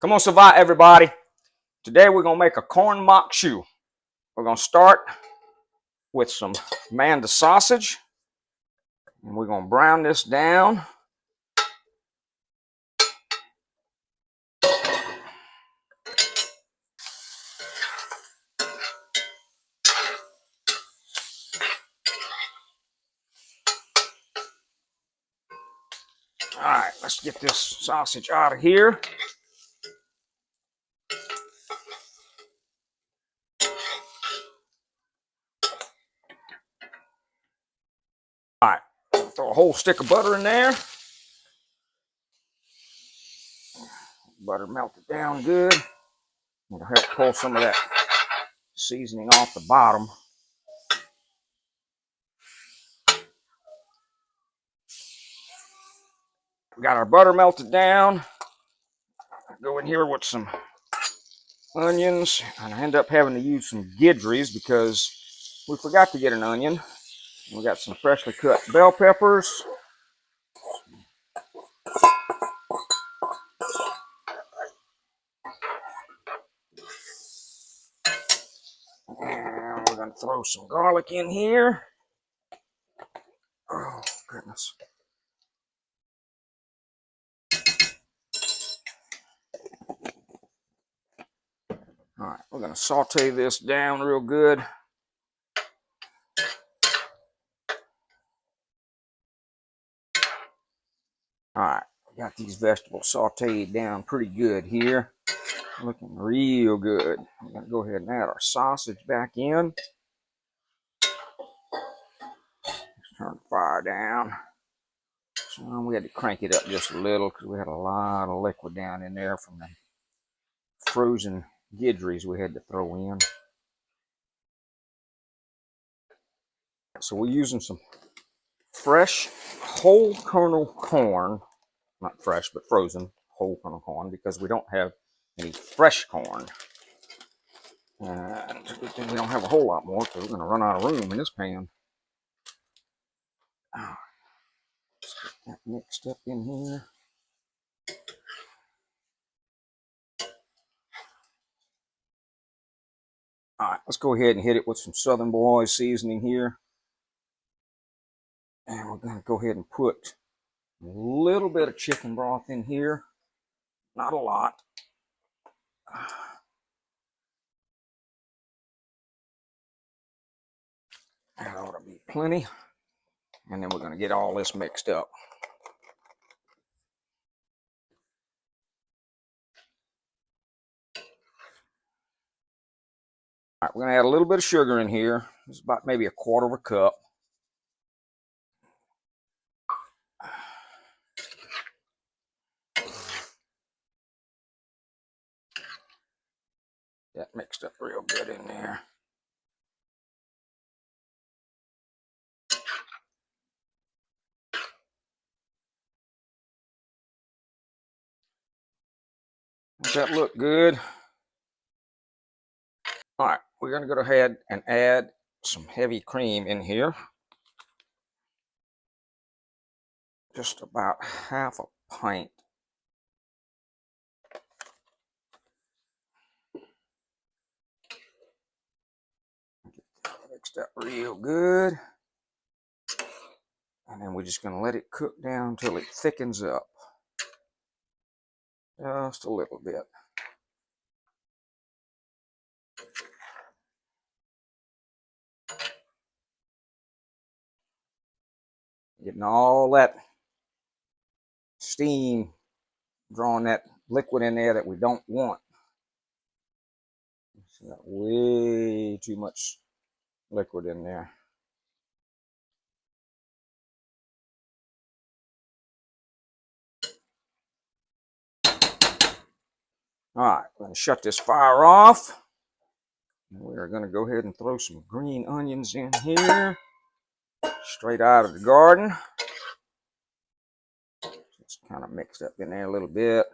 Come on, survive, everybody. Today we're going to make a corn mock shoe. We're going to start with some Manda sausage. And we're going to brown this down. All right, let's get this sausage out of here. All right, throw a whole stick of butter in there. Butter melted down good. It'll help pull some of that seasoning off the bottom. We got our butter melted down. Go in here with some onions, and I end up having to use some Guidry's because we forgot to get an onion. We got some freshly cut bell peppers. And we're going to throw some garlic in here. Oh, goodness. All right, we're going to saute this down real good. All right, we got these vegetables sauteed down pretty good here. Looking real good. We're going to go ahead and add our sausage back in. Let's turn the fire down. So we had to crank it up just a little because we had a lot of liquid down in there from the frozen Guidry's we had to throw in. So we're using some fresh whole kernel corn, not fresh, but frozen whole kernel corn, because we don't have any fresh corn. And it's a good thing we don't have a whole lot more because we're going to run out of room in this pan. Let's get that mixed up in here. All right, let's go ahead and hit it with some Southern Boys seasoning here. And we're going to go ahead and put a little bit of chicken broth in here. Not a lot. That ought to be plenty. And then we're going to get all this mixed up. All right, we're going to add a little bit of sugar in here. It's about maybe a quarter of a cup. That mixed up real good in there. Does that look good? All right, we're going to go ahead and add some heavy cream in here. Just about half a pint. Mixed up real good. And then we're just going to let it cook down until it thickens up. Just a little bit. Getting all that steam, drawing that liquid in there that we don't want. It's got way too much liquid in there. All right, we're going to shut this fire off. We're going to go ahead and throw some green onions in here, straight out of the garden. It's kind of mixed up in there a little bit.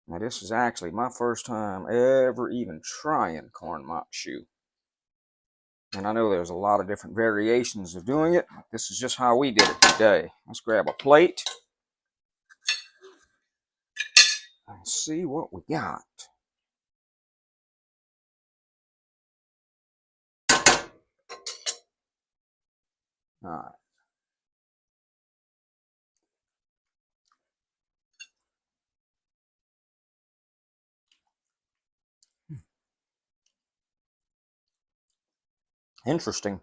Now, this is actually my first time ever even trying corn mock shoe. And I know there's a lot of different variations of doing it. This is just how we did it today. Let's grab a plate and see what we got. All right. Interesting.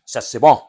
Ça, c'est bon.